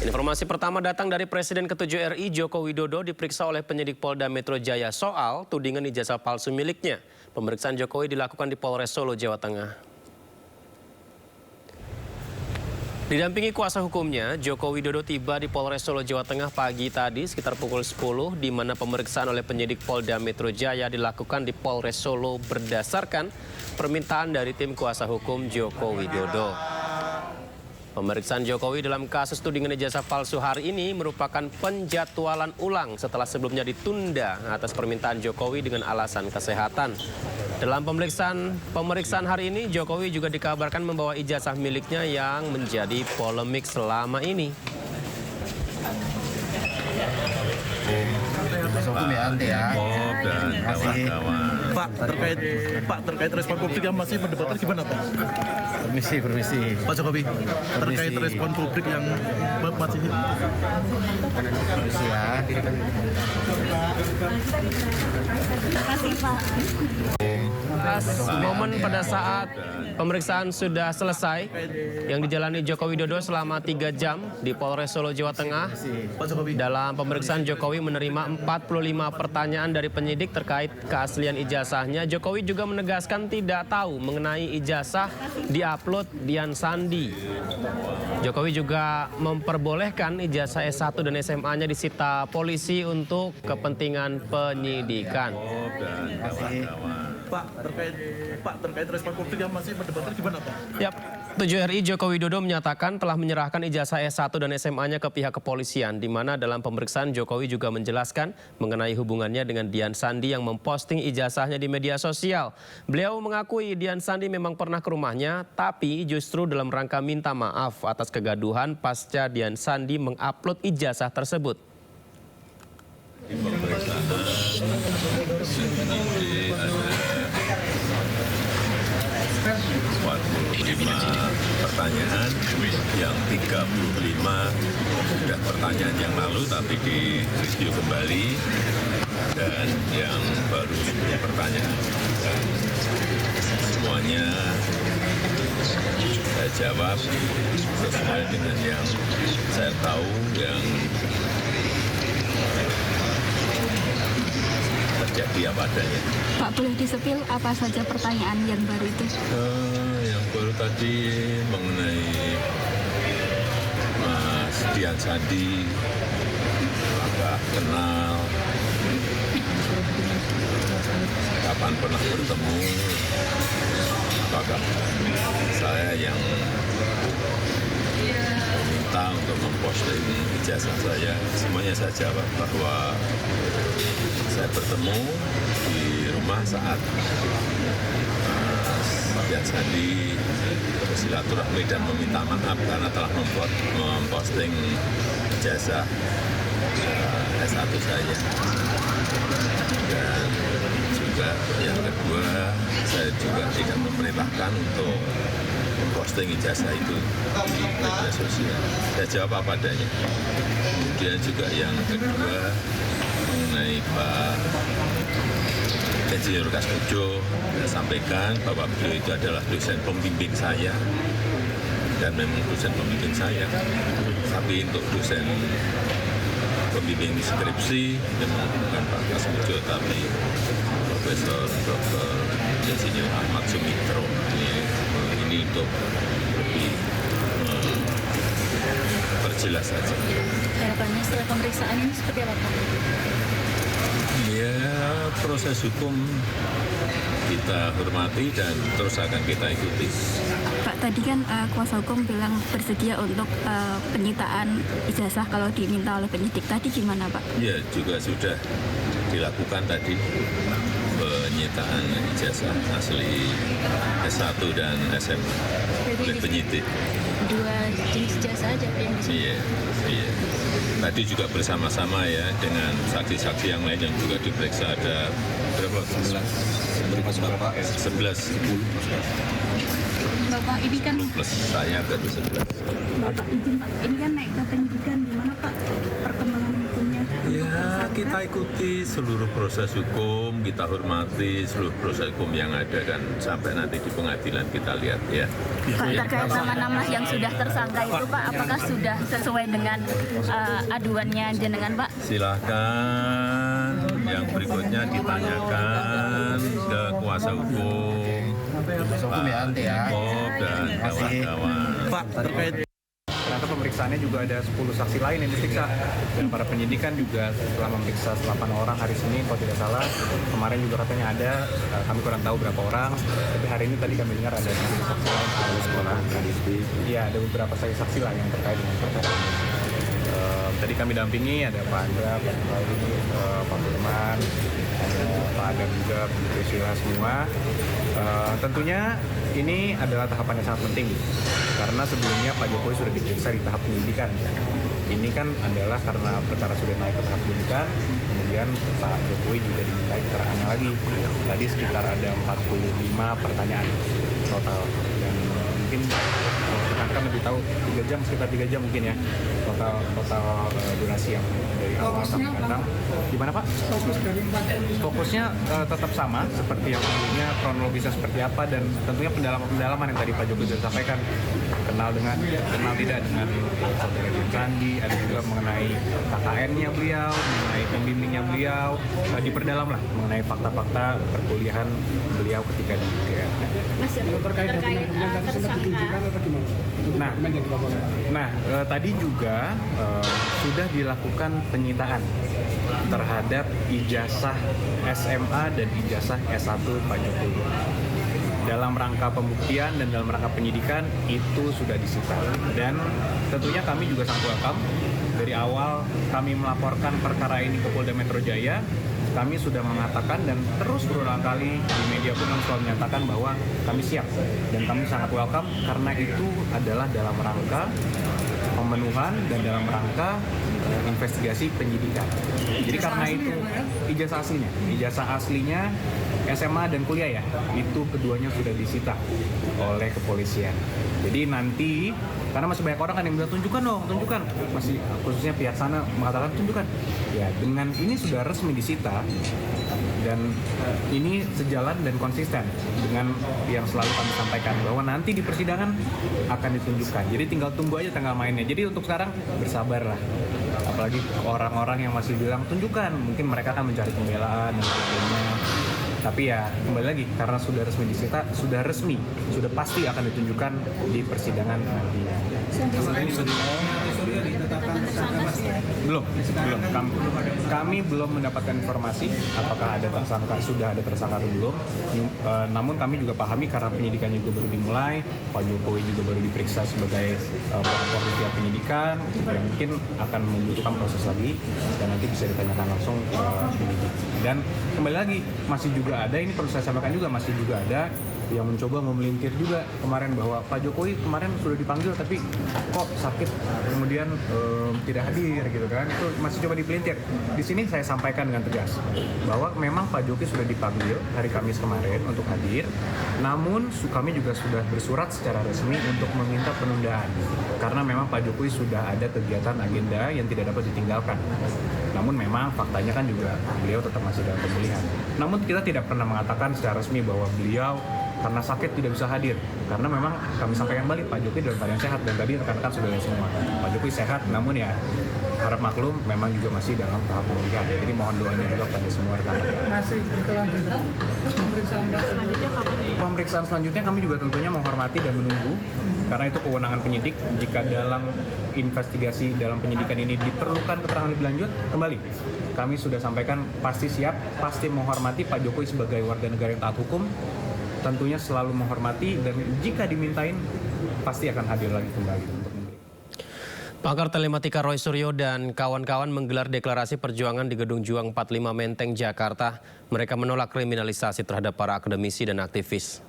Informasi pertama datang dari Presiden ke-7 RI Joko Widodo diperiksa oleh penyidik Polda Metro Jaya soal tudingan ijazah palsu miliknya. Pemeriksaan Jokowi dilakukan di Polres Solo, Jawa Tengah. Didampingi kuasa hukumnya, Joko Widodo tiba di Polres Solo, Jawa Tengah pagi tadi sekitar pukul 10, di mana pemeriksaan oleh penyidik Polda Metro Jaya dilakukan di Polres Solo berdasarkan permintaan dari tim kuasa hukum Joko Widodo. Pemeriksaan Jokowi dalam kasus tudingan ijazah palsu hari ini merupakan penjadwalan ulang setelah sebelumnya ditunda atas permintaan Jokowi dengan alasan kesehatan. Dalam pemeriksaan hari ini, Jokowi juga dikabarkan membawa ijazah miliknya yang menjadi polemik selama ini. Hukum ya nanti ya. Dan kawan-kawan. Pak, terkait respon publik yang masih mendebatkan gimana Pak? Permisi. Pak Jokowi, terkait respon publik yang masih Permisi ya. Momen pada saat pemeriksaan sudah selesai yang dijalani Joko Widodo selama 3 jam di Polres Solo, Jawa Tengah. Pak Jokowi. Dalam pemeriksaan Jokowi menerima 45 pertanyaan dari penyidik terkait keaslian ijazahnya. Jokowi juga menegaskan tidak tahu mengenai ijazah diupload Dian Sandi. Jokowi juga memperbolehkan ijazah S1 dan SMA-nya disita polisi untuk kepentingan penyidikan. Dan kawan-kawan. Pak, terkait respon publik yang masih mendebatkan gimana Pak? Yap, 7 RI Joko Widodo menyatakan telah menyerahkan ijazah S1 dan SMA-nya ke pihak kepolisian, di mana dalam pemeriksaan Jokowi juga menjelaskan mengenai hubungannya dengan Dian Sandi yang memposting ijazahnya di media sosial. Beliau mengakui Dian Sandi memang pernah ke rumahnya, tapi justru dalam rangka minta maaf atas kegaduhan pasca Dian Sandi mengupload ijazah tersebut. Di pemeriksaan ini ada 45 pertanyaan, yang 35 sudah pertanyaan yang lalu tapi direview kembali, dan yang baru 10 pertanyaan. Dan semuanya saya jawab sesuai dengan yang saya tahu, yang terjadi apa adanya. Pak, boleh disepil apa saja pertanyaan yang baru itu? Yang baru tadi mengenai Mas Dian Sandi, apakah kenal, kapan pernah bertemu, apakah saya yang meminta untuk memposting ijazah saya. Semuanya saya jawab bahwa saya bertemu di rumah saat Dian Sandi bersilaturahmi dan meminta maaf karena telah memposting ijazah S1 saya. Dan juga yang kedua, saya juga tidak memerintahkan untuk memposting ijazah itu di media sosial. Saya jawab apa adanya. Kemudian juga yang kedua mengenai Pak Insinyur Kaskujo, saya sampaikan bahwa beliau itu adalah dosen pembimbing saya, dan memang dosen pembimbing saya. Tapi untuk dosen pembimbing skripsi memang bukan Pak Kaskujo, tapi Profesor Dr. Insinyur Ahmad Sumitro. Ini untuk lebih perjelas saja. Harapannya setelah pemeriksaan ini seperti apa Pak? Ya, proses hukum kita hormati dan terus akan kita ikuti. Pak, tadi kan kuasa hukum bilang bersedia untuk penyitaan ijazah kalau diminta oleh penyidik. Tadi gimana Pak? Ya, juga sudah dilakukan tadi penyitaan ijazah asli S1 dan SMA oleh penyidik. Dua jenis ijazah aja yang disini. Iya. Tadi juga bersama-sama ya dengan saksi-saksi yang lain yang juga diperiksa, ada berapa? 11. Bapak, ini kan Plus saya baru 11. Bapak izin Pak, ini kan naik ke penyidikan, gimana Pak perkembangan hukumnya Ya, kita ikuti seluruh proses hukum, kita hormati seluruh proses hukum yang ada dan sampai nanti di pengadilan kita lihat ya. Pak, terkait nama-nama yang sudah tersangka itu Pak, apakah sudah sesuai dengan aduannya jenengan Pak? Silahkan yang berikutnya ditanyakan ke kuasa hukum, ya, Ante ya. Bob dan kawan-kawan. Pak, terkait Ternyata pemeriksaannya juga ada 10 saksi lain yang diperiksa, dan para penyidik kan juga setelah memeriksa 8 orang hari Senin kalau tidak salah. Kemarin juga katanya ada, kami kurang tahu berapa orang, tapi hari ini tadi kami dengar ada 10 saksi lain di sekolah. Iya, ada beberapa saksi lah yang terkait dengan perkara ini. Tadi kami dampingi ada Pak Andra, Pak Bauri, Pak Firman, ada Pak Adam juga, Bu Priscilla semua. Tentunya ini adalah tahapan yang sangat penting karena sebelumnya Pak Jokowi sudah diperiksa di tahap penyidikan. Ini kan adalah karena perkara sudah naik ke tahap penyidikan, kemudian Pak Jokowi juga dimintai keterangannya lagi. Tadi sekitar ada 45 pertanyaan total, dan mungkin rekan-rekan lebih tahu 3 jam, sekitar 3 jam mungkin ya total durasi yang dari awal sampai sekarang. Gimana Pak? Fokusnya tetap sama seperti yang sebelumnya, kronologisnya seperti apa, dan tentunya pendalaman yang tadi Pak Jokowi sudah sampaikan, kenal tidak dengan saudara Dian Sandi, ada juga mengenai KKN-nya beliau, mengenai pembimbingnya beliau, diperdalam lah mengenai fakta-fakta perkuliahan beliau ketika di UGM. Nah, tadi juga sudah dilakukan penyitaan terhadap ijazah SMA dan ijazah S1 Pak Jokowi. Dalam rangka pembuktian dan dalam rangka penyidikan itu sudah disita. Dan tentunya kami juga sangat welcome. Dari awal kami melaporkan perkara ini ke Polda Metro Jaya, kami sudah mengatakan dan terus berulang kali di media pun kami selalu menyatakan bahwa kami siap dan kami sangat welcome karena itu adalah dalam rangka pemenuhan dan dalam rangka investigasi penyidikan. Jadi karena itu ijazah aslinya SMA dan kuliah ya, itu keduanya sudah disita oleh kepolisian. Jadi nanti, karena masih banyak orang kan yang bilang tunjukkan dong, masih khususnya pihak sana mengatakan tunjukkan. Ya, dengan ini sudah resmi disita dan ini sejalan dan konsisten dengan yang selalu kami sampaikan bahwa nanti di persidangan akan ditunjukkan. Jadi tinggal tunggu aja tanggal mainnya. Jadi untuk sekarang bersabarlah. Apalagi orang-orang yang masih bilang tunjukkan, mungkin mereka akan mencari pembelaan dan sebagainya. Tapi ya kembali lagi karena sudah resmi disita, sudah pasti akan ditunjukkan di persidangan nanti. Belum. Kami belum mendapatkan informasi apakah sudah ada tersangka atau belum. Namun kami juga pahami karena penyidikan juga baru dimulai, Pak Jokowi juga baru diperiksa sebagai pelapor di pihak penyidikan, yang mungkin akan membutuhkan proses lagi dan nanti bisa ditanyakan langsung ke penyidik. Dan kembali lagi masih juga ada, ini perlu saya sampaikan juga, masih juga ada yang mencoba memelintir juga kemarin bahwa Pak Jokowi kemarin sudah dipanggil tapi kok sakit kemudian tidak hadir gitu kan, itu masih coba dipelintir. Di sini saya sampaikan dengan tegas bahwa memang Pak Jokowi sudah dipanggil hari Kamis kemarin untuk hadir, namun kami juga sudah bersurat secara resmi untuk meminta penundaan karena memang Pak Jokowi sudah ada kegiatan agenda yang tidak dapat ditinggalkan. Namun memang faktanya kan juga beliau tetap masih dalam pemulihan. Namun kita tidak pernah mengatakan secara resmi bahwa beliau karena sakit tidak bisa hadir. Karena memang kami sampaikan balik Pak Jokowi dalam keadaan sehat dan tadi rekan-rekan sudah lihat semua. Pak Jokowi sehat, namun ya harap maklum memang juga masih dalam tahap pemulihan. Jadi mohon doanya juga pada semua rekan-rekan. Masih berkelanjutan Pemeriksaan selanjutnya kami juga tentunya menghormati dan menunggu karena itu kewenangan penyidik. Jika dalam investigasi dalam penyidikan ini diperlukan keterangan lebih lanjut, kembali kami sudah sampaikan pasti siap, pasti menghormati Pak Jokowi sebagai warga negara yang taat hukum, tentunya selalu menghormati dan jika dimintain pasti akan hadir lagi kembali untuk memberi. Pakar telematika Roy Suryo dan kawan-kawan menggelar deklarasi perjuangan di Gedung Juang 45 Menteng, Jakarta. Mereka menolak kriminalisasi terhadap para akademisi dan aktivis.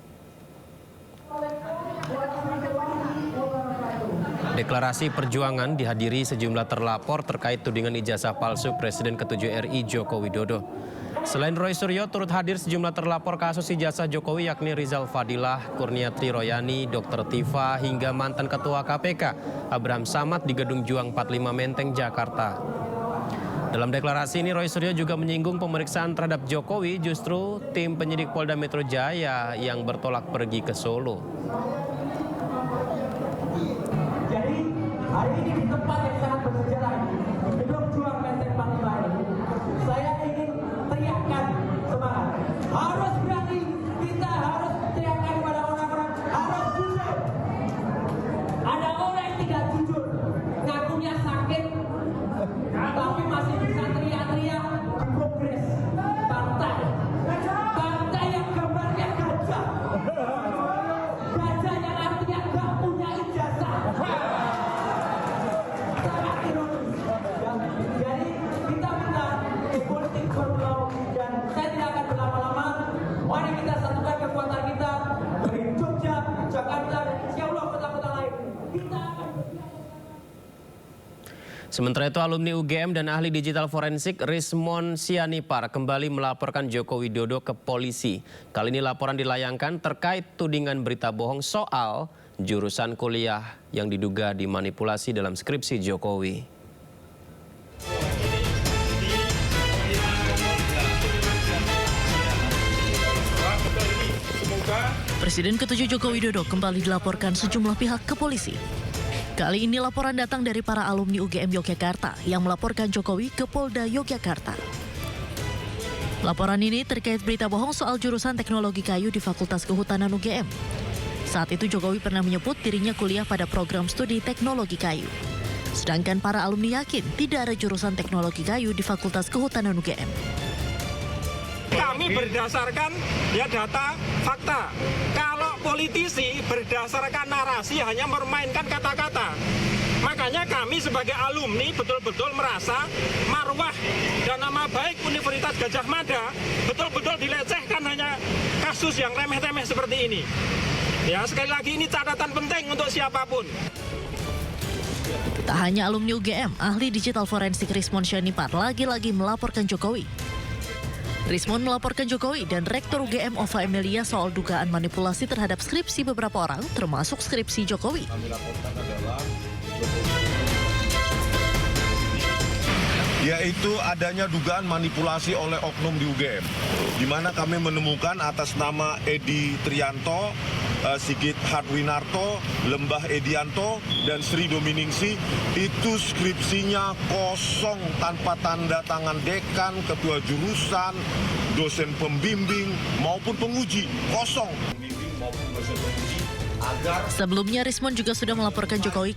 Deklarasi perjuangan dihadiri sejumlah terlapor terkait tudingan ijazah palsu Presiden ke-7 RI Joko Widodo. Selain Roy Suryo, turut hadir sejumlah terlapor kasus ijazah Jokowi yakni Rizal Fadilah, Kurniatri Royani, Dr. Tifa, hingga mantan Ketua KPK Abraham Samad di Gedung Juang 45 Menteng, Jakarta. Dalam deklarasi ini, Roy Suryo juga menyinggung pemeriksaan terhadap Jokowi justru tim penyidik Polda Metro Jaya yang bertolak pergi ke Solo. Jadi hari ini di tempat yang sangat bersejarah ini, Gedung Juang Menteng Panglima ini, saya ingin teriakkan semangat. Harus berani, kita harus teriakkan kepada orang-orang, harus jujur. Ada orang yang tidak jujur, ngakunya sakit, tapi masih bisa teriak-teriak progres partai. Partai yang gambarnya gajah. Gajah yang artinya gak punya ijazah. Sangat ironis. Jadi kita minta politik berpulau dan saya tidak akan berlama-lama. Mari kita satukan kekuatan kita dari Jogja, Jakarta, dan insya Allah kota-kota lain. Kita akan Sementara itu, alumni UGM dan ahli digital forensik Rismon Sianipar kembali melaporkan Joko Widodo ke polisi. Kali ini laporan dilayangkan terkait tudingan berita bohong soal jurusan kuliah yang diduga dimanipulasi dalam skripsi Jokowi. Presiden ke-7 Joko Widodo kembali dilaporkan sejumlah pihak ke polisi. Kali ini laporan datang dari para alumni UGM Yogyakarta yang melaporkan Jokowi ke Polda Yogyakarta. Laporan ini terkait berita bohong soal jurusan teknologi kayu di Fakultas Kehutanan UGM. Saat itu Jokowi pernah menyebut dirinya kuliah pada program studi teknologi kayu. Sedangkan para alumni yakin tidak ada jurusan teknologi kayu di Fakultas Kehutanan UGM. Kami berdasarkan data fakta. Kalau politisi berdasarkan narasi hanya memainkan kata-kata. Makanya kami sebagai alumni betul-betul merasa marwah dan nama baik Universitas Gadjah Mada betul-betul dilecehkan hanya kasus yang remeh-temeh seperti ini. Ya, sekali lagi ini catatan penting untuk siapapun. Tak hanya alumni UGM, ahli digital forensik Rismon Sianipar lagi-lagi melaporkan Jokowi. Rismon melaporkan Jokowi dan Rektor UGM Ova Emilia soal dugaan manipulasi terhadap skripsi beberapa orang, termasuk skripsi Jokowi. Yaitu adanya dugaan manipulasi oleh oknum di UGM, di mana kami menemukan atas nama Edi Trianto, Sigit Hadwinarto, Lembah Edianto, dan Sri Dominingsi, itu skripsinya kosong tanpa tanda tangan dekan, ketua jurusan, dosen pembimbing, maupun penguji, kosong. Sebelumnya, Rismon juga sudah melaporkan Jokowi